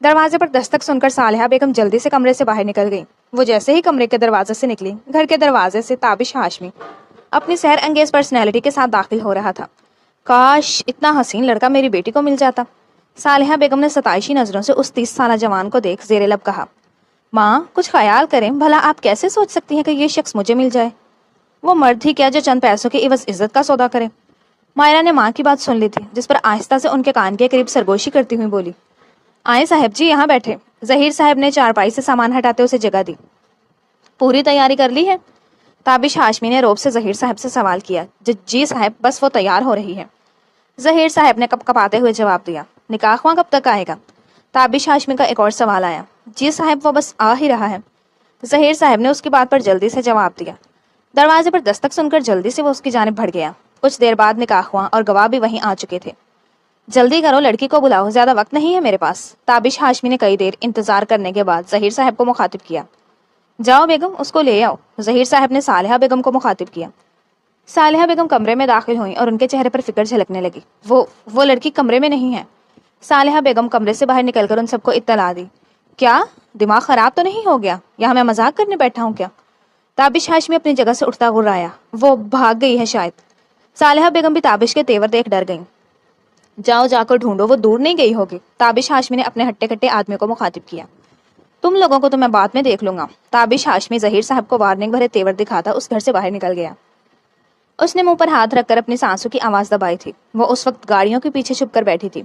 دروازے پر دستک سن کر صالحہ بیگم جلدی سے کمرے سے باہر نکل گئی۔ وہ جیسے ہی کمرے کے دروازے سے نکلی، گھر کے دروازے سے تابش ہاشمی اپنی سحر انگیز پرسنالٹی کے ساتھ داخل ہو رہا تھا۔ کاش اتنا حسین لڑکا میری بیٹی کو مل جاتا۔ صالحہ بیگم نے ستائشی نظروں سے اس 30 سالہ جوان کو دیکھ زیر لب کہا، ماں کچھ خیال کریں، بھلا آپ کیسے سوچ سکتی ہیں کہ یہ شخص مجھے مل جائے؟ وہ مرد ہی کیا جو چند پیسوں کے عوض عزت کا سودا کرے۔ مائرہ نے ماں کی بات سن لی تھی، جس پر آہستہ سے ان کے کان کے قریب سرگوشی کرتی ہوئی بولی، آئیں صاحب جی یہاں بیٹھے۔ ظہیر صاحب نے چارپائی سے سامان ہٹاتے اسے جگہ دی۔ پوری تیاری کر لی ہے؟ تابش ہاشمی نے روب سے ظہیر صاحب سے سوال کیا۔ جی صاحب، بس وہ تیار ہو رہی ہے۔ ظہیر صاحب نے کپ کپاتے ہوئے جواب دیا۔ نکاح وہاں کب تک آئے گا؟ تابش ہاشمی کا ایک اور سوال آیا۔ جی صاحب وہ بس آ ہی رہا ہے۔ ظہیر صاحب نے اس کی بات پر جلدی سے جواب دیا۔ دروازے پر دستک سن کر جلدی سے وہ اس کی جانب بڑھ گیا۔ کچھ دیر بعد نکاح ہوا اور گواہ بھی وہیں آ چکے تھے۔ جلدی کرو، لڑکی کو بلاؤ، زیادہ وقت نہیں ہے میرے پاس۔ تابش ہاشمی نے کئی دیر انتظار کرنے کے بعد ظہیر صاحب کو مخاطب کیا۔ جاؤ بیگم اس کو لے آؤ۔ ظہیر صاحب نے صالحہ بیگم کو مخاطب کیا۔ صالحہ بیگم کمرے میں داخل ہوئیں اور ان کے چہرے پر فکر جھلکنے لگی۔ وہ لڑکی کمرے میں نہیں ہے۔ صالحہ بیگم کمرے سے باہر نکل کر ان سب کو اطلاع دی۔ کیا دماغ خراب تو نہیں ہو گیا؟ یہاں میں مذاق کرنے بیٹھا ہوں کیا؟ تابش ہاشمی اپنی جگہ سے اٹھتا غرایا۔ وہ بھاگ گئی ہے شاید۔ صالحہ بیگم بھی تابش کے تیور دیکھ ڈر گئیں۔ جاؤ جا کر ڈھونڈو، وہ دور نہیں گئی ہوگی۔ تابش ہاشمی نے اپنے ہٹے کٹے آدمی کو مخاطب کیا۔ تم لوگوں کو تو میں بعد میں دیکھ لوں گا۔ تابش ہاشمی ظہیر صاحب کو وارننگ بھرے تیور دکھاتا اس گھر سے باہر نکل گیا۔ اس نے منہ پر ہاتھ رکھ کر اپنی سانسوں کی آواز دبائی تھی۔ وہ اس وقت گاڑیوں کے پیچھے چھپ کر بیٹھی تھی۔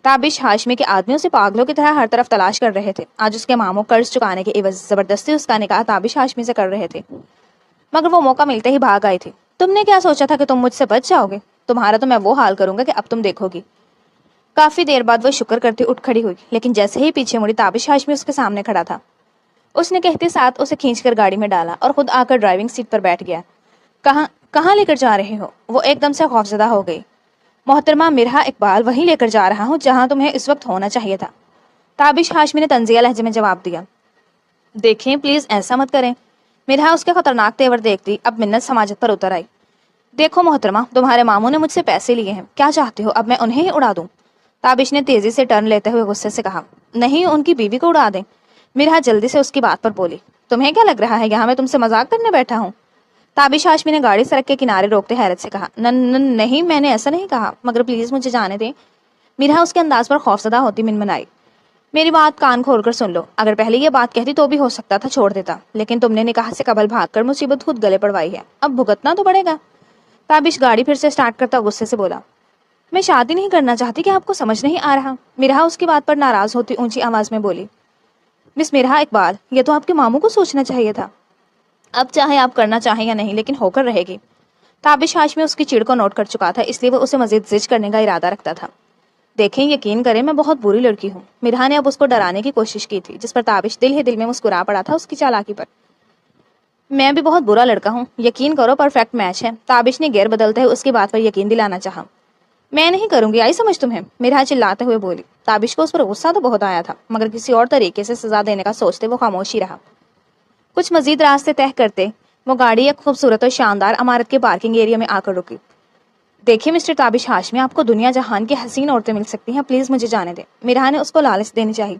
تابش ہاشمی کے آدمیوں سے پاگلوں کی طرح ہر طرف تلاش کر رہے تھے۔ آج اس کے ماموں قرض چکانے کے عوض زبردستی اس کا نکاح تابش ہاشمی سے کر رہے تھے، مگر وہ موقع ملتے ہی بھاگ آئی تھی۔ تم نے کیا سوچا تھا کہ تم مجھ سے بچ جاؤ گے؟ تمہارا تو میں وہ حال کروں گا کہ اب تم دیکھو گی۔ کافی دیر بعد وہ شکر کرتی اٹھ کھڑی ہوئی، لیکن جیسے ہی پیچھے مڑی تابش ہاشمی اس کے سامنے کھڑا تھا۔ اس نے کہتے ساتھ اسے کھینچ کر گاڑی میں ڈالا اور خود آ کر ڈرائیونگ سیٹ پر بیٹھ گیا۔ کہاں لے کر جا رہے ہو؟ وہ ایک دم سے خوفزدہ ہو گئی۔ محترمہ مرحا اقبال، وہیں لے کر جا رہا ہوں جہاں تمہیں اس وقت ہونا چاہیے تھا۔ تابش ہاشمی نے طنزیہ لہجے میں جواب دیا۔ دیکھیں پلیز ایسا مت کریں۔ مرحا اس کے خطرناک تیور دیکھتی اب منت سماجت پر اتر آئی۔ دیکھو محترمہ، تمہارے ماموں نے مجھ سے پیسے لیے ہیں، کیا چاہتے ہو اب میں انہیں ہی اڑا دوں؟ تابش نے تیزی سے ٹرن لیتے ہوئے غصے سے کہا۔ نہیں، ان کی بیوی کو اڑا دیں۔ مرحا جلدی سے اس کی بات پر بولی۔ تمہیں کیا لگ رہا ہے یہاں میں تم سے مذاق کرنے بیٹھا ہوں؟ تابش ہاشمی نے گاڑی سڑک کے کنارے روکتے حیرت سے کہا۔ نہیں، میں نے ایسا نہیں کہا، مگر پلیز مجھے جانے دیں۔ مرحا اس کے انداز پر خوفزدہ ہوتی منمنائی۔ میری بات کان کھول کر سن لو، اگر پہلے یہ بات کہتی تو بھی ہو سکتا تھا چھوڑ دیتا، لیکن تم نے نکاح سے قبل بھاگ کر مصیبت خود گلے پڑوائی ہے، اب بھگتنا تو پڑے گا۔ تابش گاڑی پھر سے سٹارٹ کرتا غصے سے بولا۔ میں شادی نہیں کرنا چاہتی، کہ آپ کو سمجھ نہیں آ رہا؟ مرحا اس کی بات پر ناراض ہوتی اونچی آواز میں بولی۔ مس مرحا اقبال، یہ تو آپ کے ماموں کو سوچنا چاہیے تھا۔ اب چاہے آپ کرنا چاہیں یا نہیں، لیکن ہو کر رہے گی۔ تابش ہاشمی اس کی چڑ کو نوٹ کر چکا تھا، اس لیے وہ اسے مزید زج کرنے کا ارادہ رکھتا تھا۔ دیکھیں یقین کریں میں بہت بری لڑکی ہوں۔ مرحا نے اب اس کو ڈرانے کی کوشش کی تھی، جس پر تابش دل ہی دل میں مسکرا پڑا تھا اس کی چالاکی پر۔ میں بھی بہت برا لڑکا ہوں، یقین کرو پرفیکٹ میچ ہے۔ تابش نے گیئر بدلتے ہوئے اس کی بات پر یقین دلانا چاہا۔ میں نہیں کروں گی، آئی سمجھ تمہیں؟ مرحا چلاتے ہوئے بولی۔ تابش کو اس پر غصہ تو بہت آیا تھا، مگر کسی اور طریقے سے سزا دینے کا سوچتے وہ خاموش ہی رہا۔ کچھ مزید راستے طے کرتے وہ گاڑی ایک خوبصورت اور شاندار عمارت کے پارکنگ ایریا میں آ کر رکی۔ دیکھیے مسٹر تابش ہاشمی، آپ کو دنیا جہان کی حسین عورتیں مل سکتی ہیں، پلیز مجھے جانے دیں۔ مرحا نے اس کو لالچ دینی چاہی۔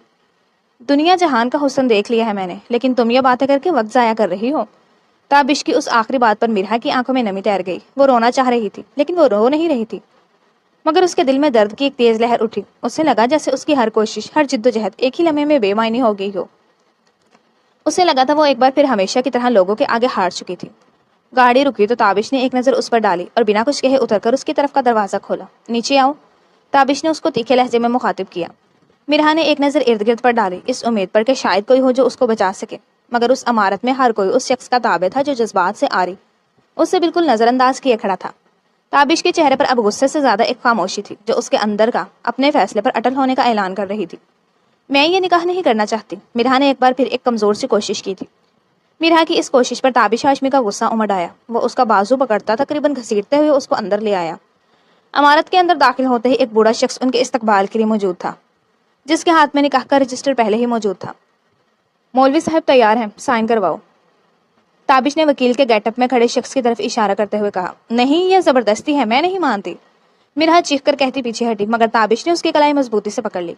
دنیا جہان کا حسن دیکھ لیا ہے میں نے، لیکن تم یہ باتیں کر کے وقت ضائع کر رہی ہو۔ تابش کی اس آخری بات پر مرحا کی آنکھوں میں نمی تیر گئی۔ وہ رونا چاہ رہی تھی، لیکن وہ رو نہیں رہی تھی، مگر اس کے دل میں درد کی ایک تیز لہر اٹھی۔ اسے لگا جیسے اس کی ہر کوشش، ہر جد و جہد ایک ہی لمحے میں بے معنی ہو گئی ہو۔ اسے لگا تھا وہ ایک بار پھر ہمیشہ کی طرح لوگوں کے آگے ہار چکی تھی۔ گاڑی رکی تو تابش نے ایک نظر اس پر ڈالی اور بنا کچھ کہے اتر کر اس کی طرف کا دروازہ کھولا۔ نیچے آؤ، تابش نے اس کو تیکھے لہجے میں مخاطب کیا۔ مرحا نے ایک نظر ارد گرد پر ڈالی، اس امید پر کہ شاید کوئی ہو جو اس کو بچا سکے، مگر اس عمارت میں ہر کوئی اس شخص کا تابع تھا جو جذبات سے آری اسے بالکل نظر انداز کیے کھڑا تھا۔ تابش کے چہرے پر اب غصے سے زیادہ ایک خاموشی تھی، جو اس کے اندر کا اپنے فیصلے پر اٹل ہونے کا اعلان کر رہی تھی۔ میں یہ نکاح نہیں کرنا چاہتی، مرحا نے ایک بار پھر ایک کمزور سی کوشش کی تھی۔ مرحا کی اس کوشش پر تابش ہاشمی کا غصہ امڑ آیا۔ وہ اس کا بازو پکڑتا تقریباً گھسیٹتے ہوئے اس کو اندر لے آیا۔ عمارت کے اندر داخل ہوتے ہی ایک بوڑھا شخص ان کے استقبال کے لیے موجود تھا، جس کے ہاتھ میں نکاح کا رجسٹر پہلے ہی موجود تھا۔ مولوی صاحب تیار ہیں، سائن کرواؤ۔ تابش نے وکیل کے گیٹ اپ میں کھڑے شخص کی طرف اشارہ کرتے ہوئے کہا۔ نہیں، یہ زبردستی ہے، میں نہیں مانتی، مرحا چیخ کر کہتی پیچھے ہٹی، مگر تابش نے اس کی کلائی مضبوطی سے پکڑ لی۔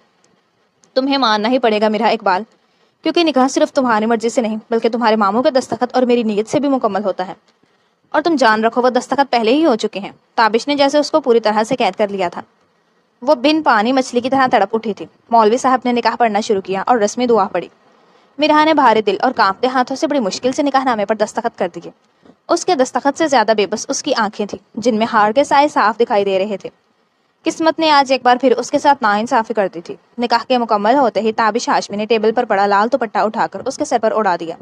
تمہیں ماننا ہی پڑے گا میرا اقبال، کیونکہ نکاح صرف تمہاری مرضی سے نہیں بلکہ تمہارے ماموں کے دستخط اور میری نیت سے بھی مکمل ہوتا ہے، اور تم جان رکھو وہ دستخط پہلے ہی ہو چکے ہیں۔ تابش نے جیسے اس کو پوری طرح سے قید کر لیا تھا، وہ بن پانی مچھلی کی طرح تڑپ اٹھی تھی۔ مولوی صاحب نے نکاح پڑھنا شروع کیا اور رسمی دعا پڑھی۔ میرا نے بھارے دل اور کانپتے ہاتھوں سے بڑی مشکل سے نکاح نامے پر دستخط کر دیے۔ اس کے دستخط سے زیادہ بے بس اس کی آنکھیں تھیں، جن میں ہار کے سائے صاف دکھائی دے رہے تھے۔ قسمت نے آج ایک بار پھر اس کے ساتھ ناانصافی کر دی تھی۔ نکاح کے مکمل ہوتے ہی تابش ہاشمی نے ٹیبل پر پڑا لال دوپٹہ اٹھا کر اس کے سر پر اڑا دیا۔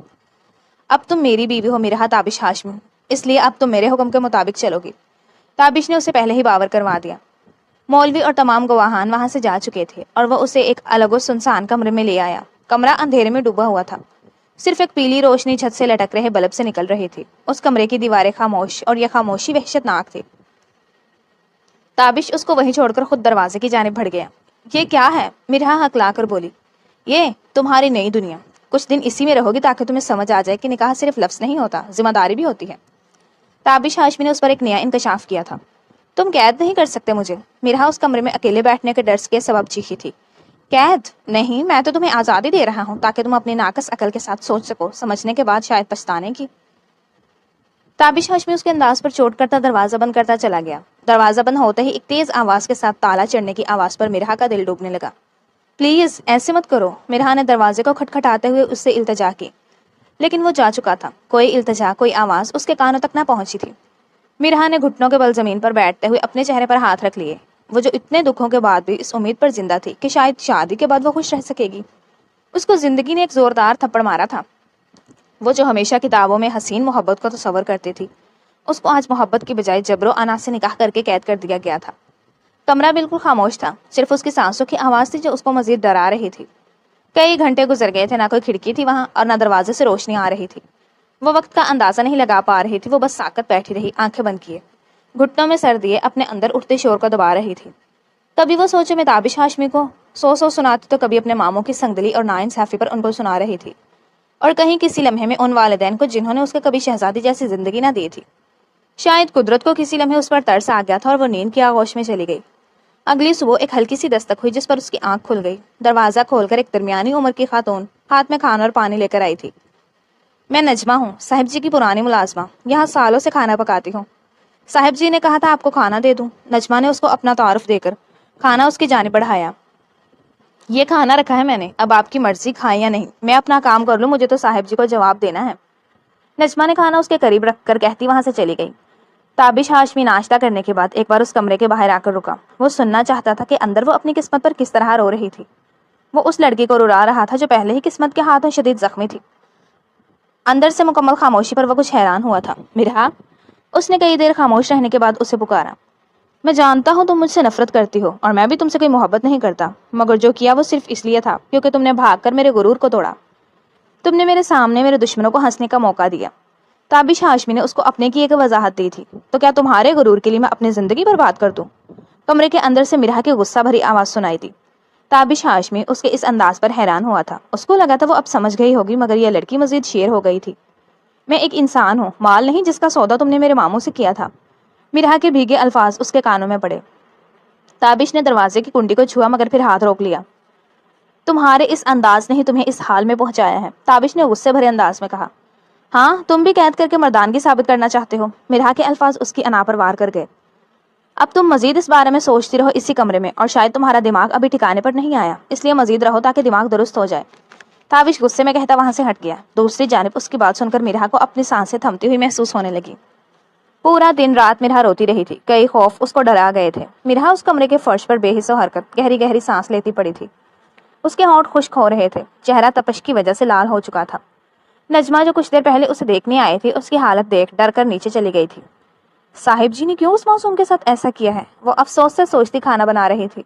اب تم میری بیوی ہو میرا تابش ہاشمی، اس لیے اب تم میرے حکم کے مطابق چلو گی۔ تابش نے اسے پہلے ہی باور کروا دیا۔ مولوی اور تمام گواہان وہاں سے جا چکے تھے اور وہ اسے ایک الگ و سنسان کمرے میں لے آیا۔ کمرہ اندھیرے میں ڈوبا ہوا تھا، صرف ایک پیلی روشنی چھت سے لٹک رہے بلب سے نکل رہی تھی۔ اس کمرے کی دیواریں خاموش اور یہ خاموشی وحشت ناک تھی۔ تابش اس کو وہیں چھوڑ کر خود دروازے کی جانب بڑھ گیا۔ یہ کیا ہے؟ مرہا ہکلا کر بولی۔ یہ تمہاری نئی دنیا، کچھ دن اسی میں رہو گی تاکہ تمہیں سمجھ آ جائے کہ نکاح صرف لفظ نہیں ہوتا، ذمہ داری بھی ہوتی ہے۔ تابش ہاشمی نے اس پر ایک نیا انکشاف کیا تھا۔ تم قید نہیں کر سکتے مجھے۔ مرہا اس کمرے میں اکیلے بیٹھنے کے ڈر کے سبب چیخی تھی۔ قید نہیں، میں تو تمہیں آزادی دے رہا ہوں تاکہ تم اپنی ناقص عقل کے ساتھ سوچ سکو، سمجھنے کے بعد شاید پچھتانے کی۔ تابش ہاشمی اس کے انداز پر چوٹ کرتا دروازہ بند کرتا چلا گیا۔ دروازہ بند ہوتے ہی ایک تیز آواز کے ساتھ تالا چڑھنے کی آواز پر مرہا کا دل ڈوبنے لگا۔ پلیز ایسے مت کرو، مرہا نے دروازے کو کھٹکھٹاتے ہوئے اس سے التجا کی، لیکن وہ جا چکا تھا۔ کوئی التجا، کوئی آواز اس کے کانوں تک نہ پہنچی تھی۔ مرہا نے گھٹنوں کے بل زمین پر بیٹھتے ہوئے اپنے چہرے پر ہاتھ رکھ لیے۔ وہ جو اتنے دکھوں کے بعد بھی اس امید پر زندہ تھی کہ شاید شادی کے بعد وہ خوش رہ سکے گی۔ اس کو زندگی نے ایک زوردار تھپڑ مارا تھا۔ وہ جو ہمیشہ کتابوں میں حسین محبت کو تصور کرتی تھی، اس کو آج محبت کی بجائے جبر و انا سے نکاح کر کے قید کر دیا گیا تھا۔ کمرہ بالکل خاموش تھا، صرف اس کی سانسوں کی آواز تھی جو اس کو مزید ڈرا رہی تھی۔ کئی گھنٹے گزر گئے تھے، نہ کوئی کھڑکی تھی وہاں اور نہ دروازے سے روشنی آ رہی تھی۔ وہ وقت کا اندازہ نہیں لگا پا رہی تھی، وہ بس ساکت بیٹھی رہی، آنکھیں بند کیے، گھٹنوں میں سر دیے اپنے اندر اٹھتے شور کو دبا رہی تھی۔ کبھی وہ سوچے میں تابش ہاشمی کو سو سناتی تو کبھی اپنے ماموں کی سنگدلی اور ناانصافی پر ان کو سنا رہی تھی، اور کہیں کسی لمحے میں ان والدین کو جنہوں نے اس کو کبھی شہزادی جیسی زندگی نہ دی تھی۔ شاید قدرت کو کسی لمحے اس پر ترس آ گیا تھا اور وہ نیند کی آغوش میں چلی گئی۔ اگلی صبح ایک ہلکی سی دستک ہوئی جس پر اس کی آنکھ کھل گئی۔ دروازہ کھول کر ایک درمیانی عمر کی خاتون ہاتھ میں کھانا اور پانی لے کر آئی تھی۔ میں نجمہ ہوں، صاحب جی کی پرانی ملازمہ، یہاں سالوں سے کھانا پکاتی ہوں۔ صاحب جی نے کہا تھا آپ کو کھانا دے دوں۔ نجمہ نے اس کو اپنا تعارف دے کر کھانا اس کی جانب بڑھایا۔ یہ کھانا رکھا ہے میں نے، اب آپ کی مرضی کھائیں یا نہیں، میں اپنا کام کر لوں، مجھے تو صاحب جی کو جواب دینا ہے۔ نجمہ نے کھانا اس کے قریب رکھ کر کہتی وہاں سے چلی گئی۔ تابش ہاشمی ناشتہ کرنے کے بعد ایک بار اس کمرے کے باہر آ کر رکا۔ وہ سننا چاہتا تھا کہ اندر وہ اپنی قسمت پر کس طرح رو رہی تھی۔ وہ اس لڑکی کو رلا رہا تھا جو پہلے ہی قسمت کے ہاتھوں شدید زخمی تھی۔ اندر سے مکمل خاموشی پر وہ کچھ حیران ہوا تھا۔ مرہا، اس نے کئی دیر خاموش رہنے کے بعد اسے پکارا۔ میں جانتا ہوں تم مجھ سے نفرت کرتی ہو اور میں بھی تم سے کوئی محبت نہیں کرتا، مگر جو کیا وہ صرف اس لیے تھا کیونکہ تم نے بھاگ کر میرے غرور کو توڑا۔ تم نے میرے سامنے میرے دشمنوں کو ہنسنے کا موقع دیا۔ تابش ہاشمی نے اس کو اپنے کی ایک وضاحت دی تھی۔ تو کیا تمہارے غرور کے لیے میں اپنی زندگی برباد کر دوں؟ کمرے کے اندر سے مرہا کی غصہ بھری آواز سنائی دی۔ تابش ہاشمی اس کے اس انداز پر حیران ہوا تھا۔ اس کو لگا تھا وہ اب سمجھ گئی ہوگی، مگر یہ لڑکی مزید شیر ہو گئی تھی۔ میں ایک انسان ہوں، مال نہیں جس کا سودا تم نے میرے ماموں سے کیا تھا۔ مرہا کے بھیگے الفاظ اس کے کانوں میں پڑے۔ تابش نے دروازے کی کنڈی کو چھوا مگر پھر ہاتھ روک لیا۔ تمہارے اس انداز نے ہی تمہیں اس حال میں پہنچایا ہے، تابش نے غصے بھرے انداز میں کہا۔ ہاں، تم بھی قید کر کے مردانگی ثابت کرنا چاہتے ہو؟ مرہا کے الفاظ اس کی انا پر وار کر گئے۔ اب تم مزید اس بارے میں سوچتی رہو اسی کمرے میں، اور شاید تمہارا دماغ ابھی ٹھکانے پر نہیں آیا، اس لیے مزید رہو تاکہ دماغ درست ہو جائے۔ تابش غصے میں کہتا وہاں سے ہٹ گیا۔ دوسری جانب اس کی بات سن کر مرہا کو اپنی سانسیں تھمتی ہوئی محسوس ہونے لگی۔ پورا دن رات مرہا روتی رہی تھی، کئی خوف اس کو ڈرا گئے تھے۔ مرہا اس کمرے کے فرش پر بے حس و حرکت گہری گہری سانس لیتی پڑی تھی۔ اس کے ہونٹ خشک ہو رہے تھے، چہرہ تپش کی وجہ سے لال ہو چکا تھا۔ نجمہ جو کچھ دیر پہلے اسے دیکھنے آئی تھی، اس کی حالت دیکھ ڈر کر نیچے چلی گئی تھی۔ صاحب جی نے کیوں اس معصوم کے ساتھ ایسا کیا ہے؟ وہ افسوس سے سوچتی کھانا بنا رہی تھی۔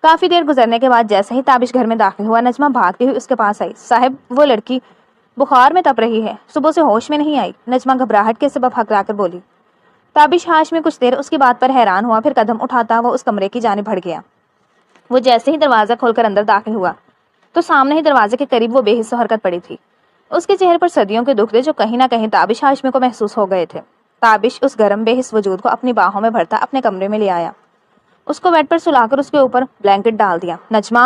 کافی دیر گزرنے کے بعد جیسے ہی تابش گھر میں داخل ہوا، نجمہ بھاگتی ہوئی اس کے پاس آئی۔ صاحب، وہ لڑکی بخار میں تپ رہی ہے، صبح سے ہوش میں نہیں آئی۔ نجمہ گھبراہٹ کے سبب ہکلا کر بولی۔ تابش ہاشمی کچھ دیر اس کی بات پر حیران ہوا، پھر قدم اٹھاتا وہ اس کمرے کی جانب بڑھ گیا۔ وہ جیسے ہی دروازہ کھول کر اندر داخل ہوا تو سامنے ہی دروازے کے قریب وہ بے حس و حرکت پڑی تھی۔ اس کے چہرے پر صدیوں کے دکھ تھے جو کہیں نہ کہیں تابش ہاشمی کو محسوس ہو گئے تھے۔ تابش اس گرم بے حس وجود کو اپنی باہوں میں بھرتا اپنے کمرے میں لے آیا۔ اس کو بیڈ پر سلا کر اس کے اوپر بلینکٹ ڈال دیا۔ نجمہ،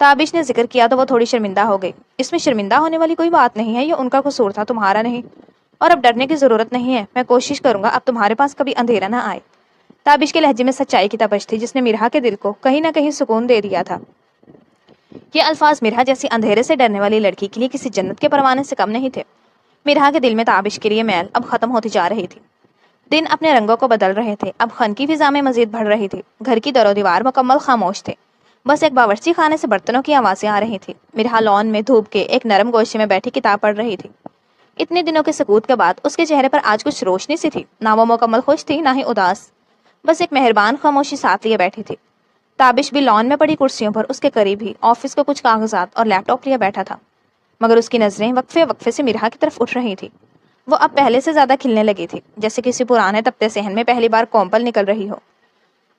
تابش نے ذکر کیا تو وہ تھوڑی شرمندہ ہو گئی۔ اس میں شرمندہ ہونے والی کوئی بات نہیں ہے، یہ ان کا قصور تھا، تمہارا نہیں، اور اب ڈرنے کی ضرورت نہیں ہے، میں کوشش کروں گا اب تمہارے پاس کبھی اندھیرا نہ آئے۔ تابش کے لہجے میں سچائی کی تپش تھی جس نے مرہا کے دل کو کہیں نہ کہیں سکون دے دیا تھا۔ یہ الفاظ مرہا جیسی اندھیرے سے ڈرنے والی لڑکی کے لیے کسی جنت کے پروانے سے کم نہیں تھے۔ مرہا کے دل میں تابش کے لیے میل اب ختم ہوتی جا رہی تھی۔ دن اپنے رنگوں کو بدل رہے تھے، اب خن کی فضا میں مزید بڑھ رہی تھی۔ گھر کی در و دیوار مکمل خاموش تھے، بس ایک باورچی خانے سے برتنوں کی آوازیں آ رہی تھی۔ مرہا لان میں دھوپ کے ایک نرم گوشے میں بیٹھی کتاب پڑھ رہی تھی۔ اتنے دنوں کے سکوت کے بعد اس کے چہرے پر آج کچھ روشنی سی تھی، نہ وہ مکمل خوش تھی نہ ہی اداس، بس ایک مہربان خاموشی ساتھ لیے بیٹھی تھی۔ تابش بھی لان میں پڑی کرسیوں پر اس کے قریب ہی آفس کو کچھ کاغذات اور لیپ ٹاپ لیا بیٹھا تھا، مگر اس کی نظریں وقفے وقفے سے مرہا کی طرف اٹھ رہی تھی۔ وہ اب پہلے سے زیادہ کھلنے لگی تھی، جیسے کسی پرانے تپتے صحن میں پہلی بار کومپل نکل رہی ہو۔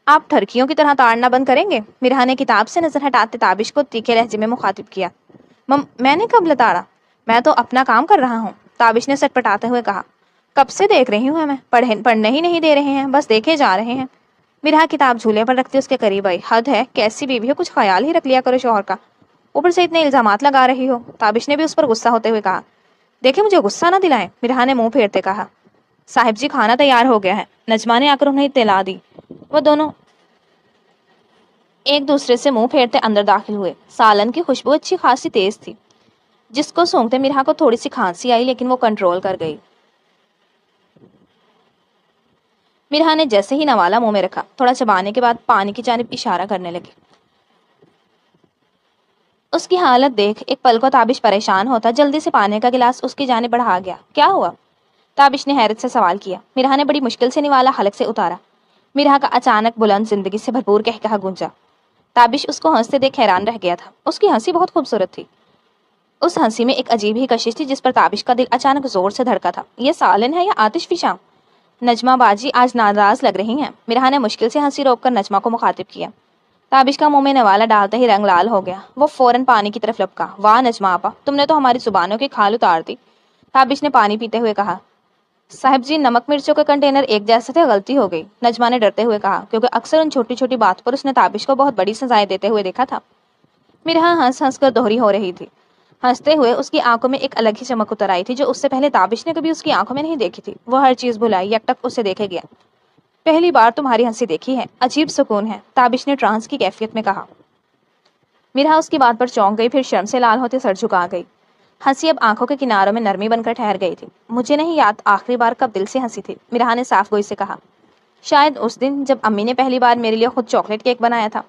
آپ ٹھرکیوں کی طرح تاڑنا بند کریں گے؟ مرہا نے کتاب سے نظر ہٹاتے تابش کو تیکھے لہجے میں مخاطب کیا۔ میں نے کب لتاڑا؟ میں تو اپنا کام کر رہا ہوں، تابش نے سٹ پٹاتے ہوئے کہا۔ کب سے دیکھ رہی ہوں میں، پڑھنے ہی نہیں دے رہے ہیں، بس دیکھے جا رہے ہیں۔ مرہا کتاب جھولے پر رکھتے اس کے قریب آئی۔ حد ہے، کیسی بیوی ہو، کچھ خیال ہی رکھ لیا کرو شوہر کا، اوپر سے اتنے الزامات لگا رہی ہو۔ تابش نے بھی اس پر غصہ ہوتے ہوئے کہا۔ دیکھیں مجھے غصہ نہ دلائیں، مرہا نے منہ پھیرتے کہا۔ صاحب جی کھانا تیار ہو گیا ہے، نجمہ نے آ کر انہیں اطلاع دی۔ وہ دونوں ایک دوسرے سے منہ پھیرتے اندر داخل ہوئے۔ سالن کی خوشبو اچھی خاصی تیز تھی، جس کو سونگتے مرہا کو تھوڑی سی کھانسی آئی، لیکن وہ کنٹرول کر گئی۔ مرہا نے جیسے ہی نوالا منہ میں رکھا، تھوڑا چبانے کے بعد پانی کی جانب اشارہ کرنے لگی۔ اس کی حالت دیکھ ایک پل کو تابش پریشان ہوتا جلدی سے پانی کا گلاس اس کی جانب بڑھا گیا۔ کیا ہوا؟ تابش نے حیرت سے سوال کیا۔ مرہا نے بڑی مشکل سے نوالا حلق سے اتارا۔ مرہا کا اچانک بلند زندگی سے بھرپور کہا گونجا۔ تابش اس کو ہنستے دیکھ حیران رہ گیا تھا۔ اس کی ہنسی بہت خوبصورت تھی، اس ہنسی میں ایک عجیب ہی کشش تھی جس پر تابش کا دل اچانک زور سے دھڑکا تھا۔ یہ سالن ہے یا آتش فشاں؟ نجمہ باجی آج ناراض لگ رہی ہیں، مرہا نے مشکل سے ہنسی روک کر نجمہ کو مخاطب کیا۔ تابش کا منہ میں نوالا ڈالتے ہی رنگ لال ہو گیا، وہ فوراً پانی کی طرف لپکا۔ واہ نجمہ آپا، تم نے تو ہماری زبانوں کی کھال اتار دی، تابش نے پانی پیتے ہوئے کہا۔ صاحب جی نمک مرچوں کے کنٹینر ایک جیسے تھے، غلطی ہو گئی، نجمہ نے ڈرتے ہوئے کہا، کیونکہ اکثر ان چھوٹی چھوٹی بات پر اس نے تابش کو بہت بڑی سزائیں دیتے ہوئے دیکھا تھا۔ مرہا ہنس ہنس کر دوہری ہو رہی تھی۔ ہنستے ہوئے اس کی آنکھوں میں ایک الگ ہی چمک اتر آئی تھی جو اس سے پہلے تابش نے کبھی اس کی آنکھوں میں نہیں دیکھی تھی۔ وہ ہر چیز بھلائی، یک ٹک اسے دیکھے گیا۔ پہلی بار تمہاری ہنسی دیکھی ہے، عجیب سکون ہے، تابش نے ٹرانس کی کیفیت میں کہا۔ مرہا اس کی بات پر چونک گئی، پھر شرم سے لال ہوتے سر جھکا گئی۔ ہنسی اب آنکھوں کے کناروں میں نرمی بن کر ٹھہر گئی تھی۔ مجھے نہیں یاد آخری بار کب دل سے ہنسی تھی، مرہا نے صاف گوئی سے کہا۔ شاید اس دن جب امی نے پہلی بار میرے لیے خود چاکلیٹ کیک بنایا تھا۔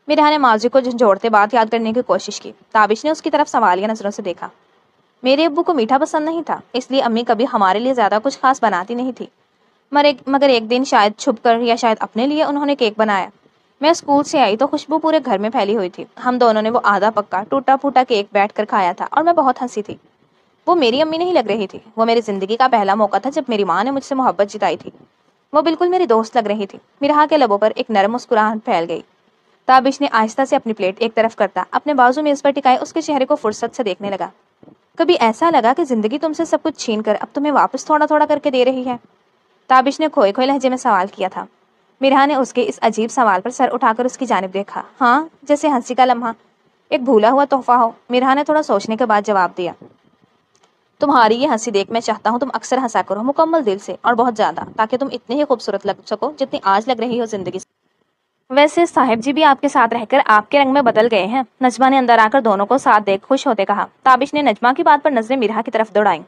مرہا نے ماضی کو جھنجھوڑتے بات یاد کرنے کی کوشش کی۔ تابش نے اس کی طرف سوالیہ نظروں سے دیکھا۔ میرے ابو کو میٹھا پسند نہیں تھا، اس لیے امی کبھی ہمارے لیے زیادہ کچھ خاص بناتی نہیں تھی، مگر ایک دن شاید چھپ کر یا شاید اپنے لیے انہوں نے کیک بنایا۔ میں اسکول سے آئی تو خوشبو پورے گھر میں پھیلی ہوئی تھی۔ ہم دونوں نے وہ آدھا پکا ٹوٹا پھوٹا کیک بیٹھ کر کھایا تھا اور میں بہت ہنسی تھی۔ وہ میری امی نہیں لگ رہی تھی، وہ میری زندگی کا پہلا موقع تھا جب میری ماں نے مجھ سے محبت جتائی تھی۔ وہ بالکل میری دوست لگ رہی تھی۔ مرہا کے لبوں پر ایک نرم مسکراہٹ پھیل گئی۔ تابش نے آہستہ سے اپنی پلیٹ ایک طرف کرتا اپنے بازو میز پر ٹکائے اس کے چہرے کو فرصت سے دیکھنے لگا۔ کبھی ایسا لگا کہ زندگی تم سے سب کچھ چھین کر اب تمہیں واپس تھوڑا تھوڑا کر کے دے رہی ہے؟ تابش نے کھوئے کھوئے لہجے میں سوال کیا تھا۔ مرہا نے اس کے اس عجیب سوال پر سر اٹھا کر اس کی جانب دیکھا۔ ہاں، جیسے ہنسی کا لمحہ ایک بھولا ہوا تحفہ ہو، مرہا نے تھوڑا سوچنے کے بعد جواب دیا۔ تمہاری یہ ہنسی دیکھ میں چاہتا ہوں تم اکثر ہنسا کرو، مکمل دل سے اور بہت زیادہ، تاکہ تم اتنے ہی خوبصورت لگ سکو جتنی آج لگ رہی ہو زندگی سے۔ ویسے صاحب جی بھی آپ کے ساتھ رہ کر آپ کے رنگ میں بدل گئے ہیں، نجمہ نے اندر آ کر دونوں کو ساتھ دیکھ خوش ہوتے کہا۔ تابش نے نجمہ کی بات پر نظریں مرہا کی طرف دوڑائیں۔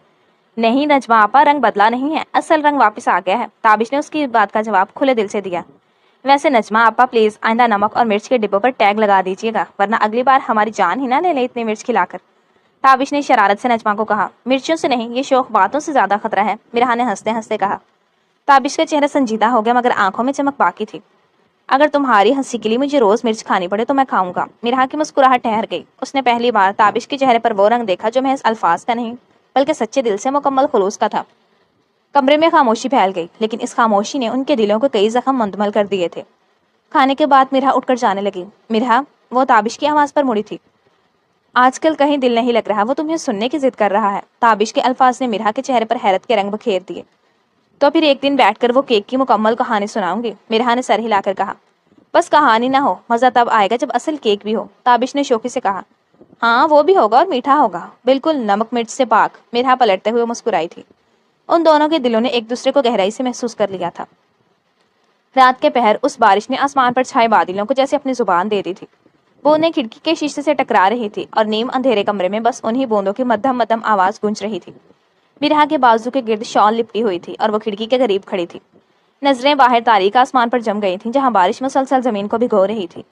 نہیں نجمہ آپا، رنگ بدلا نہیں ہے، اصل رنگ واپس آ گیا ہے، تابش نے اس کی بات کا جواب کھلے دل سے دیا۔ ویسے نجمہ آپا پلیز آئندہ نمک اور مرچ کے ڈبوں پر ٹیگ لگا دیجیے گا، ورنہ اگلی بار ہماری جان ہی نہ لے لے اتنی مرچ کھلا کر، تابش نے شرارت سے نجمہ کو کہا۔ مرچوں سے نہیں، یہ شوخ باتوں سے زیادہ خطرہ ہے، مرہا نے ہنستے ہنستے کہا۔ تابش کا چہرہ سنجیدہ ہو گیا، مگر آنکھوں میں چمک باقی تھی۔ اگر تمہاری ہنسی کے لیے مجھے روز مرچ کھانی پڑے تو میں کھاؤں گا، مرہا کی مسکراہٹ ٹھہر گئی۔ اس نے پہلی بار تابش کے چہرے پر وہ رنگ دیکھا جو محض الفاظ کا نہیں بلکہ سچے دل سے مکمل خلوص کا تھا۔ کمرے میں خاموشی پھیل گئی، لیکن اس خاموشی نے ان کے دلوں کو کئی زخم منتمل کر دیے تھے۔ کھانے کے بعد مرہا اٹھ کر جانے لگی۔ مرہا، وہ تابش کی آواز پر مڑی تھی۔ آج کل کہیں دل نہیں لگ رہا، وہ تمہیں سننے کی ضد کر رہا ہے، تابش کے الفاظ نے مرہا کے چہرے پر حیرت کے رنگ بکھیر دیے۔ تو پھر ایک دن بیٹھ کر وہ کیک کی مکمل کہانی سناؤں گی، مرہا نے سر ہلا کر کہا۔ بس کہانی نہ ہو، مزہ تب آئے گا جب اصل کیک بھی ہو، تابش نے شوخی سے کہا۔ ہاں وہ بھی ہوگا اور میٹھا ہوگا، بالکل نمک مرچ سے پاک۔ میرا پلٹتے ہوئے مسکرائی تھی۔ ان دونوں کے دلوں نے ایک دوسرے کو گہرائی سے محسوس کر لیا تھا۔ رات کے پہر اس بارش نے آسمان پر چھائے بادلوں کو جیسے اپنی زبان دے دی تھی۔ وہ انہیں کھڑکی کے شیشے سے ٹکرا رہی تھی اور نیم اندھیرے کمرے میں بس انہی بوندوں کی مدھم مدھم آواز گونج رہی تھی۔ میرا کے بازو کے گرد شال لپٹی ہوئی تھی اور وہ کھڑکی کے قریب کھڑی تھی۔ نظریں باہر تاریک آسمان پر جم گئی تھیں جہاں بارش مسلسل زمین کو بھگو رہی تھی۔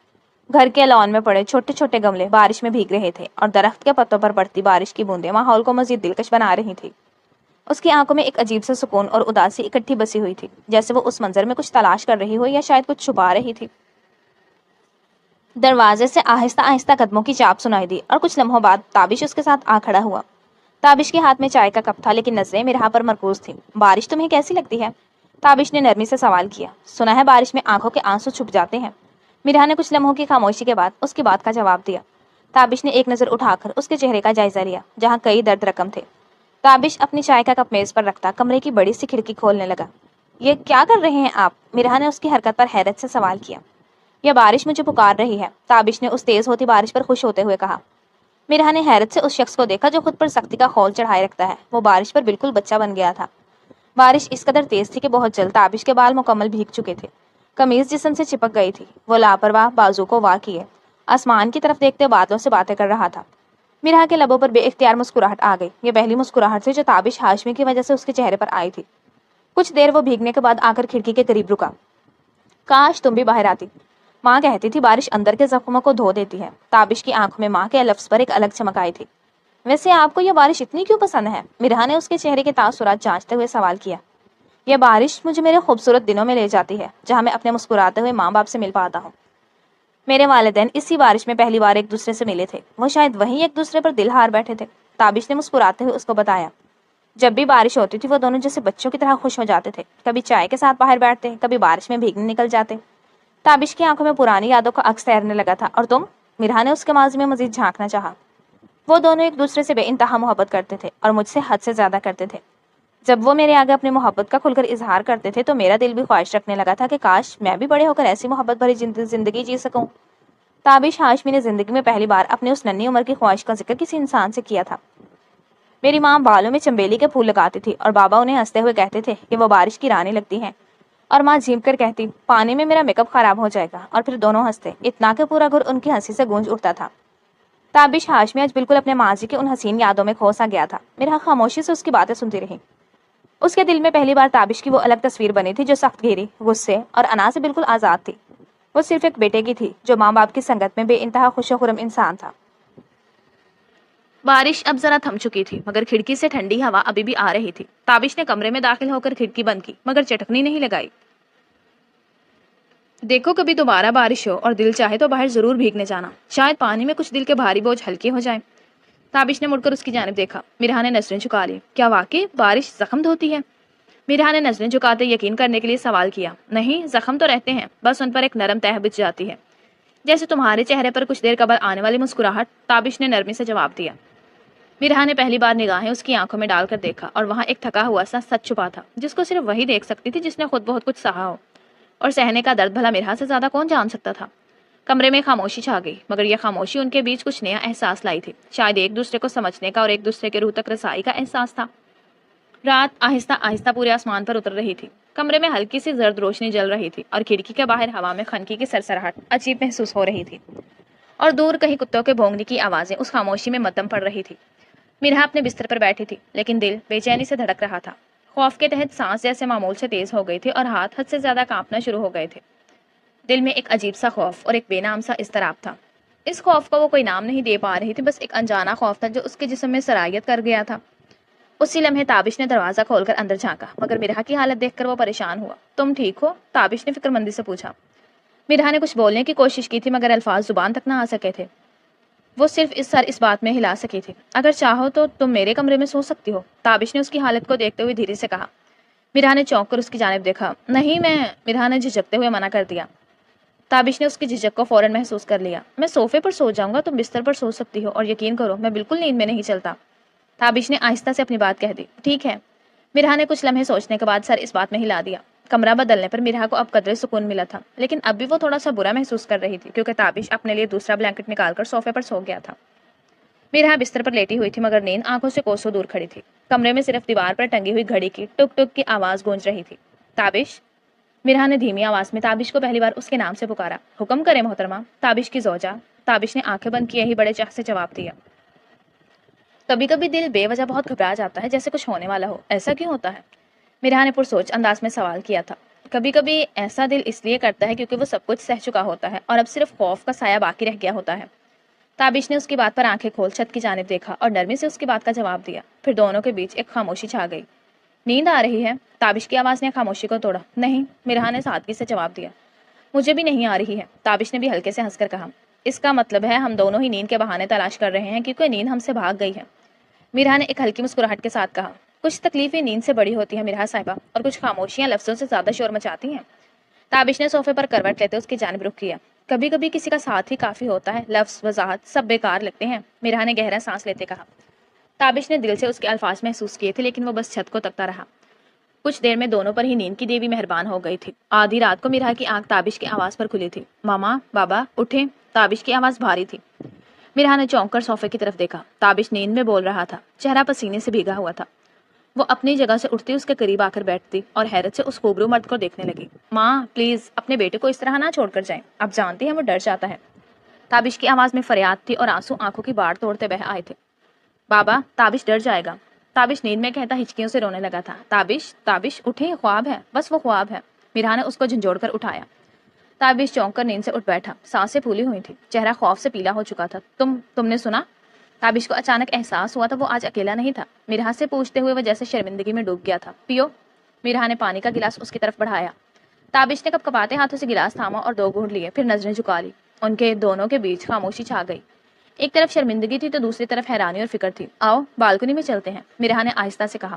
گھر کے لان میں پڑے چھوٹے چھوٹے گملے بارش میں بھیگ رہے تھے اور درخت کے پتوں پر پڑتی بارش کی بوندیں ماحول کو مزید دلکش بنا رہی تھی۔ اس کی آنکھوں میں ایک عجیب سا سکون اور اداسی اکٹھی بسی ہوئی تھی، جیسے وہ اس منظر میں کچھ تلاش کر رہی ہو یا شاید کچھ چھپا رہی تھی۔ دروازے سے آہستہ آہستہ قدموں کی چاپ سنائی دی اور کچھ لمحوں بعد تابش اس کے ساتھ آ کھڑا ہوا۔ تابش کے ہاتھ میں چائے کا کپ تھا لیکن نظریں میرا پر مرکوز تھیں۔ بارش تمہیں کیسی لگتی ہے؟ تابش نے نرمی سے سوال کیا۔ سنا ہے بارش میں آنکھوں کے آنسو چھپ جاتے ہیں۔ میرا نے کچھ لمحوں کی خاموشی کے بعد اس کی بات کا جواب دیا۔ تابش نے ایک نظر اٹھا کر اس کے چہرے کا جائزہ لیا جہاں کئی درد رقم تھے۔ تابش اپنی چائے کا کپ میز پر رکھتا کمرے کی بڑی سی کھڑکی کھولنے لگا۔ یہ کیا کر رہے ہیں آپ؟ میرا نے اس کی حرکت پر حیرت سے سوال کیا۔ یہ بارش مجھے پکار رہی ہے، تابش نے اس تیز ہوتی بارش پر خوش ہوتے ہوئے کہا۔ میرا نے حیرت سے اس شخص کو دیکھا جو خود پر سختی کا خول چڑھائے رکھتا ہے۔ وہ بارش پر بالکل بچہ بن گیا تھا۔ بارش اس قدر تیز تھی کہ بہت جلد تابش کے بال مکمل بھیگ چکے تھے۔ قمیض جسم سے چپک گئی تھی۔ وہ لاپرواہ بازو کو وا کیے آسمان کی طرف دیکھتے بادلوں سے باتیں کر رہا تھا۔ میرا کے لبوں پر بے اختیار مسکراہٹ آ گئی۔ یہ پہلی مسکراہٹ تھی جو تابش ہاشمی کی وجہ سے اس کے چہرے پر آئی تھی۔ کچھ دیر وہ بھیگنے کے بعد آ کر کھڑکی کے قریب رکا۔ کاش تم بھی باہر آتی، ماں کہتی تھی بارش اندر کے زخموں کو دھو دیتی ہے۔ تابش کی آنکھوں میں ماں کے لفظ پر ایک الگ چمک آئی تھی۔ ویسے آپ کو یہ بارش اتنی کیوں پسند ہے؟ میرا نے اس کے چہرے کے تاثرات جانچتے ہوئے سوال کیا۔ یہ بارش مجھے میرے خوبصورت دنوں میں لے جاتی ہے جہاں میں اپنے مسکراتے ہوئے ماں باپ سے مل پاتا ہوں۔ میرے والدین اسی بارش میں پہلی بار ایک دوسرے سے ملے تھے۔ وہ شاید وہیں ایک دوسرے پر دل ہار بیٹھے تھے۔ تابش نے مسکراتے ہوئے اس کو بتایا۔ جب بھی بارش ہوتی تھی وہ دونوں جیسے بچوں کی طرح خوش ہو جاتے تھے۔ کبھی چائے کے ساتھ باہر بیٹھتے، کبھی بارش میں بھیگنے نکل جاتے۔ تابش کی آنکھوں میں پرانی یادوں کا عکس تیرنے لگا تھا۔ اور تم؟ میرا نے اس کے ماضی میں مزید جھانکنا چاہا۔ وہ دونوں ایک دوسرے سے بے انتہا محبت کرتے تھے اور مجھ سے حد سے زیادہ کرتے تھے۔ جب وہ میرے آگے اپنی محبت کا کھل کر اظہار کرتے تھے تو میرا دل بھی خواہش رکھنے لگا تھا کہ کاش میں بھی بڑے ہو کر ایسی محبت بھری زندگی جی سکوں۔ تابش ہاشمی نے زندگی میں پہلی بار اپنے اس ننھی عمر کی خواہش کا ذکر کسی انسان سے کیا تھا۔ میری ماں بالوں میں چنبیلی کے پھول لگاتی تھی اور بابا انہیں ہنستے ہوئے کہتے تھے کہ وہ بارش کی رانی لگتی ہیں، اور ماں جھینک کر کہتی پانی میں میرا میک اپ خراب ہو جائے گا، اور پھر دونوں ہنستے اتنا کہ پورا گھر ان کی ہنسی سے گونج اٹھتا تھا۔ تابش ہاشمی آج بالکل اپنے ماضی کی ان حسین یادوں میں کھو سا گیا تھا۔ میرا خاموشی سے اس کی باتیں سنتی رہی۔ اس کے دل میں پہلی بار تابش کی وہ الگ تصویر بنی تھی جو سخت گہری، غصے اور انا سے بالکل آزاد تھی۔ وہ صرف ایک بیٹے کی تھی جو ماں باپ کی سنگت میں بے انتہا خوش و خرم انسان تھا۔ بارش اب ذرا تھم چکی تھی مگر کھڑکی سے ٹھنڈی ہوا ابھی بھی آ رہی تھی۔ تابش نے کمرے میں داخل ہو کر کھڑکی بند کی مگر چٹکنی نہیں لگائی۔ دیکھو کبھی دوبارہ بارش ہو اور دل چاہے تو باہر ضرور بھیگنے جانا، شاید پانی میں کچھ دل کے بھاری بوجھ ہلکے ہو جائیں۔ تابش نے مڑ کر اس کی جانب دیکھا۔ میرا نے نظریں جھکا لی۔ کیا واقعی بارش زخم دھوتی ہے؟ میرا نے نظریں جھکاتے یقین کرنے کے لیے سوال کیا۔ نہیں، زخم تو رہتے ہیں، بس ان پر ایک نرم تہ بچھ جاتی ہے، جیسے تمہارے چہرے پر کچھ دیر قبل آنے والی مسکراہٹ۔ تابش نے نرمی سے جواب دیا۔ میرا نے پہلی بار نگاہیں اس کی آنکھوں میں ڈال کر دیکھا اور وہاں ایک تھکا ہوا سا سچ چھپا تھا جس کو صرف وہی دیکھ سکتی تھی جس نے خود بہت کچھ سہا ہو، اور سہنے کا درد بھلا میرا سے زیادہ کون جان سکتا تھا۔ کمرے میں خاموشی چھا گئی مگر یہ خاموشی ان کے بیچ کچھ نیا احساس لائی تھی، شاید ایک دوسرے کو سمجھنے کا اور ایک دوسرے کے روح تک رسائی کا احساس تھا۔ رات آہستہ آہستہ پورے آسمان پر اتر رہی تھی۔ کمرے میں ہلکی سی زرد روشنی جل رہی تھی اور کھڑکی کے باہر ہوا میں خنکی کی سرسراہٹ عجیب محسوس ہو رہی تھی، اور دور کہیں کتوں کے بھونکنے کی آوازیں اس خاموشی میں مدھم پڑ رہی تھی۔ میرا اپنے بستر پر بیٹھی تھی لیکن دل بے چینی سے دھڑک رہا تھا۔ خوف کے تحت سانس جیسے معمول سے تیز ہو گئی تھی اور ہاتھ حد سے زیادہ کانپنا شروع ہو گئے تھے۔ دل میں ایک عجیب سا خوف اور ایک بے نام سا اضطراب تھا۔ اس خوف کو وہ کوئی نام نہیں دے پا رہی تھی، بس ایک انجانا خوف تھا جو اس کے جسم میں سرایت کر گیا تھا۔ اسی لمحے تابش نے دروازہ کھول کر اندر جھانکا مگر میرا کی حالت دیکھ کر وہ پریشان ہوا۔ تم ٹھیک ہو؟ تابش نے فکر مندی سے پوچھا۔ میرا نے کچھ بولنے کی کوشش کی تھی مگر الفاظ زبان تک نہ آ سکے تھے۔ وہ صرف اس بات میں ہلا سکی تھی۔ اگر چاہو تو تم میرے کمرے میں سو سکتی ہو، تابش نے اس کی حالت کو دیکھتے ہوئے دھیرے سے کہا۔ میرا نے چونک کر اس کی جانب دیکھا۔ نہیں، میرا نے جھجکتے ہوئے منع کر دیا۔ تابش نے اس کی جھجک کو فوراً محسوس کر لیا۔ میں صوفے پر سو جاؤں گا، تم بستر پر سو سکتی ہو، اور یقین کرو میں بالکل نیند میں نہیں چلتا۔ تابش نے آہستہ سے اپنی بات کہہ دی۔ ٹھیک ہے۔ میرا نے کچھ لمحے سوچنے کے بعد سر اس بات میں ہلا دیا۔ کمرہ بدلنے پر میرا کو اب قدرے سکون ملا تھا، لیکن اب بھی وہ تھوڑا سا برا محسوس کر رہی تھی کیونکہ تابش اپنے لیے دوسرا بلینکٹ نکال کر صوفے پر سو گیا تھا۔ میرا بستر پر لیٹی ہوئی تھی مگر نیند آنکھوں سے کوسوں دور کھڑی تھی۔ کمرے میں صرف دیوار پر ٹنگی ہوئی گھڑی کی ٹک ٹک کی آواز گونج رہی تھی۔ تابش، میرا نے دھیمی آواز میں تابش کو پہلی بار اس کے نام سے پکارا۔ حکم کرے محترمہ، تابش کی زوجہ۔ تابش نے آنکھیں بند کیے ہی بڑے چاہ سے جواب دیا۔ کبھی کبھی دل بے وجہ بہت گھبرا جاتا ہے، جیسے کچھ ہونے والا ہو، ایسا کیوں ہوتا ہے؟ میرا نے پرسوچ انداز میں سوال کیا تھا۔ کبھی کبھی ایسا دل اس لیے کرتا ہے کیونکہ وہ سب کچھ سہ چکا ہوتا ہے اور اب صرف خوف کا سایہ باقی رہ گیا ہوتا ہے۔ تابش نے اس کی بات پر آنکھیں کھول چھت کی جانب دیکھا اور نرمی سے اس کی بات کا جواب دیا۔ پھر دونوں کے بیچ ایک خاموشی چھا گئی۔ نیند آ رہی ہے؟ تابش کی آواز نے خاموشی کو توڑا۔ نہیں، میرا نے سادگی سے جواب دیا۔ مجھے بھی نہیں آ رہی ہے، تابش نے بھی ہلکے سے ہنس کر کہا۔ اس کا مطلب ہے ہم دونوں ہی نیند کے بہانے تلاش کر رہے ہیں کیونکہ نیند ہم سے بھاگ گئی ہے، میرا نے ایک ہلکی مسکراہٹ کے ساتھ کہا۔ کچھ تکلیفیں نیند سے بڑی ہوتی ہیں میرا صاحبہ، اور کچھ خاموشیاں لفظوں سے زیادہ شور مچاتی ہیں۔ تابش نے صوفے پر کروٹ لیتے اس کی جانب رخ کیا۔ کبھی کبھی کسی کا ساتھ ہی کافی ہوتا ہے، لفظ وضاحت سب بیکار لگتے ہیں، میرا نے گہرا سانس لیتے کہا۔ تابش نے دل سے اس کے الفاظ محسوس کیے تھے لیکن وہ بس چھت کو تکتا رہا۔ کچھ دیر میں دونوں پر ہی نیند کی دیوی مہربان ہو گئی تھی۔ آدھی رات کو میرا کی آنکھ تابش کی آواز پر کھلی تھی۔ ماما، بابا، اٹھیں۔ تابش کی آواز بھاری تھی۔ میرا نے چونک کر صوفے کی طرف دیکھا۔ تابش نیند میں بول رہا تھا، چہرہ پسینے سے بھیگا ہوا تھا۔ وہ اپنی جگہ سے اٹھتی اس کے قریب آ کر بیٹھتی اور حیرت سے اس خوبرو مرد کو دیکھنے لگی۔ ماں پلیز اپنے بیٹے کو اس طرح نہ چھوڑ کر جائیں، اب جانتی ہیں وہ ڈر جاتا ہے۔ تابش کی آواز میں فریاد تھی اور آنسو آنکھوں کی باڑ توڑتے بہہ آئے تھے۔ بابا، تابش ڈر جائے گا، تابش نیند میں کہتا ہچکیوں سے رونے لگا تھا۔ تابش، تابش اٹھیں، خواب ہے، بس وہ خواب ہے۔ میرا نے اس کو جھنجھوڑ کر اٹھایا۔ تابش چونک کر نیند سے اٹھ بیٹھا، سانسیں پھولی ہوئی تھی، چہرہ خوف سے پیلا ہو چکا تھا۔ تم نے سنا؟ تابش کو اچانک احساس ہوا تھا وہ آج اکیلا نہیں تھا۔ میرا سے پوچھتے ہوئے وہ جیسے شرمندگی میں ڈوب گیا تھا۔ پیو، میرا نے پانی کا گلاس اس کی طرف بڑھایا۔ تابش نے کپکپاتے ہاتھوں سے گلاس تھاما اور 2 گھونٹ لیے، پھر نظریں جھکا لی۔ ان کے دونوں کے بیچ خاموشی چھا گئی۔ ایک طرف شرمندگی تھی تو دوسری طرف حیرانی اور فکر تھی۔ آؤ بالکنی میں چلتے ہیں، میرا نے آہستہ سے کہا۔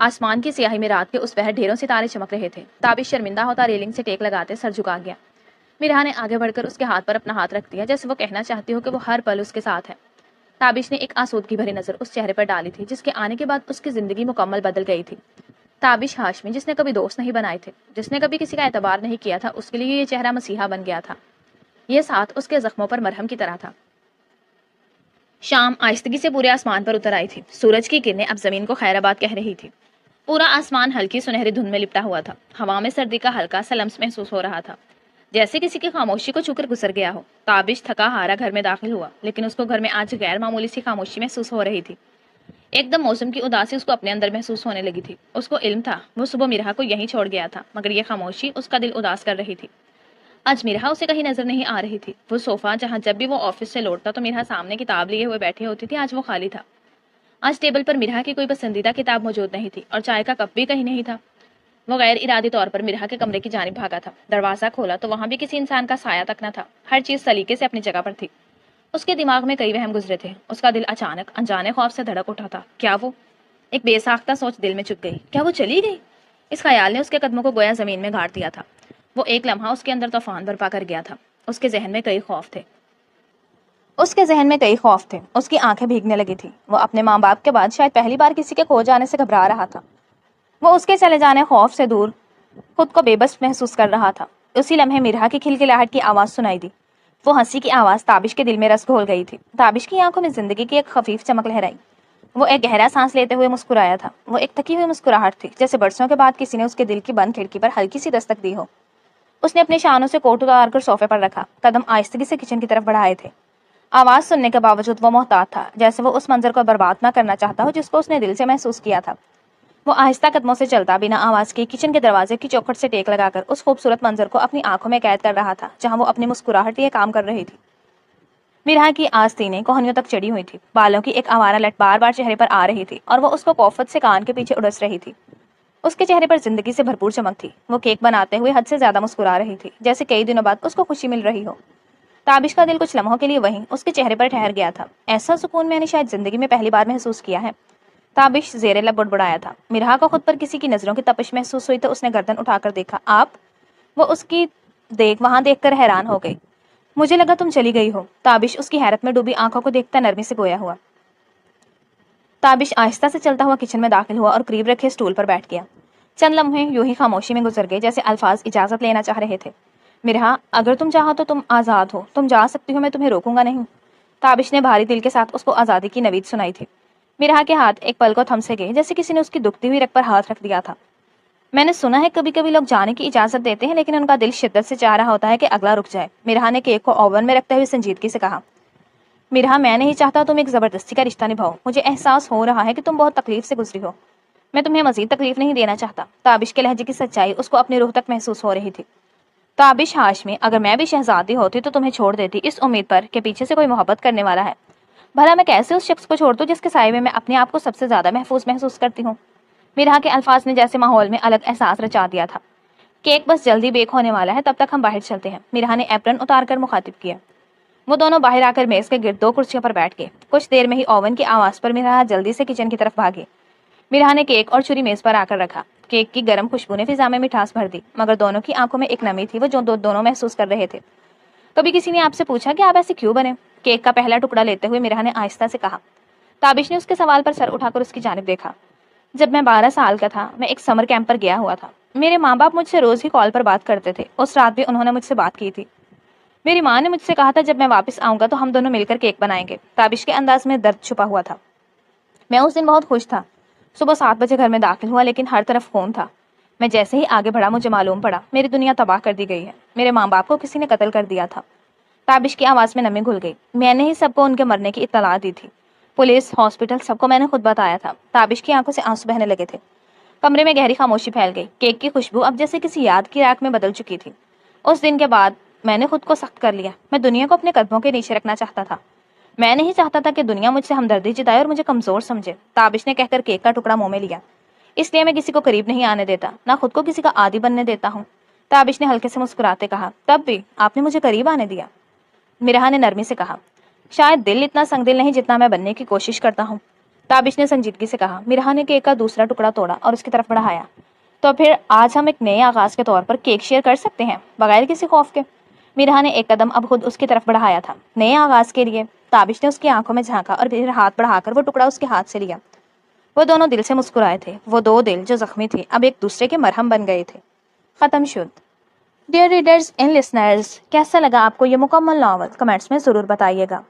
آسمان کی سیاہی میں رات کے اس پہر ڈھیروں ستارے چمک رہے تھے۔ تابش شرمندہ ہوتا ریلنگ سے ٹیک لگاتے سر جھکا گیا۔ میرا نے آگے بڑھ کر اس کے ہاتھ پر اپنا ہاتھ رکھ دیا جیسے وہ کہنا چاہتی ہو کہ وہ ہر پل اس کے ساتھ ہے۔ تابش نے ایک آسودگی بھری نظر اس چہرے پر ڈالی تھی جس کے آنے کے بعد اس کی زندگی مکمل بدل گئی تھی۔ تابش ہاشمی، جس نے کبھی دوست نہیں بنائے تھے، جس نے کبھی کسی کا اعتبار نہیں کیا تھا، اس کے لیے یہ چہرہ مسیحا بن گیا تھا۔ یہ ساتھ اس کے زخموں پر مرہم کی طرح تھا۔ شام آہستگی سے پورے آسمان پر اتر آئی تھی۔ سورج کی کرنیں اب زمین کو خیر آباد کہہ رہی تھی۔ پورا آسمان ہلکی سنہری دھند میں لپٹا ہوا تھا۔ ہوا میں سردی کا ہلکا سا لمس محسوس ہو رہا تھا، جیسے کسی کی خاموشی کو چھو کر گزر گیا ہو۔ تابش تھکا ہارا گھر میں داخل ہوا، لیکن اس کو گھر میں آج غیر معمولی سی خاموشی محسوس ہو رہی تھی۔ ایک دم موسم کی اداسی اس کو اپنے اندر محسوس ہونے لگی تھی۔ اس کو علم تھا وہ صبح میرا کو یہیں چھوڑ گیا تھا، مگر یہ خاموشی اس کا دل اداس کر رہی تھی۔ آج میرا اسے کہیں نظر نہیں آ رہی تھی۔ وہ صوفہ جہاں جب بھی وہ آفس سے لوٹتا تو میرا سامنے کتاب لیے ہوئے بیٹھی ہوتی تھی، آج وہ خالی تھا۔ آج ٹیبل پر میرا کی کوئی پسندیدہ کتاب موجود نہیں تھی اور چائے کا کپ بھی کہیں نہیں تھا۔ وہ غیر ارادی طور پر میرا کے کمرے کی جانب بھاگا تھا۔ دروازہ کھولا تو وہاں بھی کسی انسان کا سایہ تک نہ تھا۔ ہر چیز سلیقے سے اپنی جگہ پر تھی۔ اس کے دماغ میں کئی وہم گزرے تھے۔ اس کا دل اچانک انجانے خوف سے دھڑک اٹھا تھا۔ کیا وہ؟ ایک بے ساختہ سوچ دل میں چپ گئی۔ کیا وہ چلی گئی؟ اس خیال نے اس کے قدموں کو گویا زمین میں گاڑ دیا تھا۔ وہ ایک لمحہ اس کے اندر طوفان برپا کر گیا تھا۔ اس کے ذہن میں کئی خوف تھے۔ اس کی آنکھیں بھیگنے لگی تھی۔ وہ اپنے ماں باپ کے بعد شاید پہلی بار کسی کے کھو جانے سے گھبرا رہا تھا۔ وہ اس کے چلے جانے خوف سے دور خود کو بے بس محسوس کر رہا تھا۔ اسی لمحے میرا کی کھلکھلاہٹ کی آواز سنائی دی۔ وہ ہنسی کی آواز تابش کے دل میں رس گھول گئی تھی۔ تابش کی آنکھوں میں زندگی کی ایک خفیف چمک لہرائی۔ وہ ایک گہرا سانس لیتے ہوئے مسکرایا تھا۔ وہ ایک تھکی ہوئی مسکراہٹ تھی، جیسے برسوں کے بعد کسی نے اس کے دل کی بند کھڑکی پر ہلکی سی دستک دی ہو۔ اس نے اپنے شانوں سے کوٹ اتار کر صوفے پر رکھا، قدم آہستگی سے کچن کی طرف بڑھائے تھے۔ آواز سننے کے باوجود وہ محتاط تھا، جیسے وہ اس منظر کو برباد نہ کرنا چاہتا ہو جس کو اس نے دل سے محسوس کیا تھا۔ وہ آہستہ قدموں سے چلتا بنا آواز کے کچن کے دروازے کی چوکھٹ سے ٹیک لگا کر اس خوبصورت منظر کو اپنی آنکھوں میں قید کر رہا تھا جہاں وہ اپنی مسکراہٹ لیے کام کر رہی تھی۔ میرا کی آستینیں کوہنیوں تک چڑھی ہوئی تھی، بالوں کی ایک آوارہ لٹ بار بار چہرے پر آ رہی تھی اور وہ اس کو کوفت سے کان کے پیچھے اڑس رہی تھی۔ اس کے چہرے پر زندگی سے بھرپور چمک تھی۔ وہ کیک بناتے ہوئے حد سے زیادہ مسکرا رہی تھی، جیسے کئی دنوں بعد اس کو خوشی مل رہی ہو۔ تابش کا دل کچھ لمحوں کے لیے وہیں اس کے چہرے پر ٹھہر گیا تھا۔ ایسا سکون میں نے شاید زندگی میں پہلی بار محسوس کیا ہے، تابش زیر لب بڑبڑایا تھا۔ میرا کو خود پر کسی کی نظروں کی تپش محسوس ہوئی تو اس نے گردن اٹھا کر دیکھا۔ آپ؟ وہ اس کی وہاں دیکھ کر حیران ہو گئی۔ مجھے لگا تم چلی گئی ہو۔ تابش اس کی حیرت میں ڈوبی آنکھوں کو دیکھتا نرمی سے گویا ہوا۔ تابش آہستہ سے چلتا ہوا کچن میں داخل ہوا اور قریب رکھے اسٹول پر بیٹھ گیا۔ چند لمحے یوں ہی خاموشی میں گزر گئے جیسے الفاظ اجازت لینا چاہ رہے تھے۔ مرہا، اگر تم چاہو تو تم آزاد ہو، تم جا سکتی ہو، میں تمہیں روکوں گا نہیں۔ تابش نے بھاری دل کے ساتھ اس کو آزادی کی نوید سنائی تھی۔ مرہا کے ہاتھ ایک پل کو تھم سے گئے جیسے کسی نے اس کی دکھتی ہوئی رگ پر ہاتھ رکھ دیا تھا۔ میں نے سنا ہے کبھی کبھی لوگ جانے کی اجازت دیتے ہیں لیکن ان کا دل شدت سے چاہ رہا ہوتا ہے کہ اگلا رک جائے۔ مرہا نے کیک کو اوون میں رکھتے ہوئے سنجیدگی سے کہا۔ مرہا، میں نہیں چاہتا تم ایک زبردستی کا رشتہ نبھاؤ، مجھے احساس ہو رہا ہے کہ تم بہت تکلیف سے گزری ہو، میں تمہیں مزید تکلیف نہیں دینا چاہتا۔ تابش کے لہجے کی سچائی اس کو اپنی روح تک محسوس ہو رہی تھی۔ تابش ہاشمی، اگر میں بھی شہزادی ہوتی تو تمہیں چھوڑ دیتی اس امید پر کہ پیچھے سے کوئی محبت کرنے والا ہے۔ بھلا میں کیسے اس شخص کو چھوڑ دوں جس کے سائے میں اپنے آپ کو سب سے زیادہ محسوس کرتی ہوں۔ مرہا کے الفاظ نے جیسے ماحول میں الگ احساس رچا دیا تھا۔ کیک بس جلدی بیک ہونے والا ہے، تب تک ہم باہر چلتے ہیں، مرہا نے ایپرن اتار کر مخاطب کیا۔ وہ دونوں باہر آ کر میز کے گرد 2 کرسیوں پر بیٹھ گئے۔ کچھ دیر میں ہی اوون کی آواز پر مرہا جلدی سے کچن کی طرف بھاگی۔ مرہا نے کیک اور چھری میز پر آ کر رکھا۔ کیک کی گرم خوشبو نے فضا میں مٹھاس بھر دی، مگر دونوں کی آنکھوں میں ایک نمی تھی وہ جو دونوں محسوس کر رہے تھے۔ کبھی کسی نے آپ سے پوچھا کہ آپ ایسے کیوں بنے؟ کیک کا پہلا ٹکڑا لیتے ہوئے مرہا نے آہستہ سے کہا۔ تابش نے اس کے سوال پر سر اٹھا کر اس کی جانب دیکھا۔ جب میں 12 سال کا تھا، میں ایک سمر کیمپ پر گیا ہوا تھا۔ میرے ماں باپ مجھ سے روز ہی کال پر بات کرتے تھے، اس رات بھی انہوں نے مجھ سے بات کی تھی۔ میری ماں نے مجھ سے کہا تھا جب میں واپس آؤں گا تو ہم دونوں مل کر کیک بنائیں گے۔ تابش کے انداز میں درد چھپا ہوا تھا۔ میں اس دن بہت خوش تھا۔ صبح 7 بجے گھر میں داخل ہوا لیکن ہر طرف خون تھا۔ میں جیسے ہی آگے بڑھا مجھے معلوم پڑا میری دنیا تباہ کر دی گئی ہے، میرے ماں باپ کو کسی نے قتل کر دیا تھا۔ تابش کی آواز میں نمی گھل گئی۔ میں نے ہی سب کو ان کے مرنے کی اطلاع دی تھی، پولیس، ہاسپٹل، سب کو میں نے خود بتایا تھا۔ تابش کی آنکھوں سے آنسو بہنے لگے تھے۔ کمرے میں گہری خاموشی پھیل گئی۔ کیک کی خوشبو اب جیسے کسی یاد کی راکھ میں بدل چکی تھی۔ اس دن کے بعد میں نے خود کو سخت کر لیا، میں دنیا کو اپنے قدموں کے نیچے رکھنا چاہتا تھا۔ میں نہیں چاہتا تھا کہ دنیا مجھ سے ہمدردی جتائے اور مجھے کمزور سمجھے، تابش نے کہہ کر کیک کا ٹکڑا منہ میں لیا۔ اس لیے میں کسی کو قریب نہیں آنے دیتا، نہ خود کو کسی کا عادی بننے دیتا ہوں، تابش نے ہلکے سے مسکراتے کہا۔ تب بھی آپ نے مجھے قریب آنے دیا، مرہا نے نرمی سے کہا۔ شاید دل اتنا سنگ دل نہیں جتنا میں بننے کی کوشش کرتا ہوں، تابش نے سنجیدگی سے کہا۔ مرہا نے کیک کا دوسرا ٹکڑا توڑا اور اس کی طرف بڑھایا۔ تو پھر آج ہم ایک نئے آغاز کے طور پر کیک شیئر کر سکتے ہیں بغیر کسی خوف کے؟ مرہا نے ایک قدم اب خود اس کی طرف بڑھایا تھا۔ نئے آغاز کے لیے؟ تابش نے اس کی آنکھوں میں جھانکا اور پھر ہاتھ بڑھا کر وہ ٹکڑا اس کے ہاتھ سے لیا۔ وہ دونوں دل سے مسکرائے تھے، وہ 2 دل جو زخمی تھے اب ایک دوسرے کے مرہم بن گئے تھے۔ ختم شد۔ ڈیئر ریڈرز اینڈ لسنرز، کیسا لگا آپ کو یہ مکمل ناول؟ کمنٹس میں ضرور بتائیے گا۔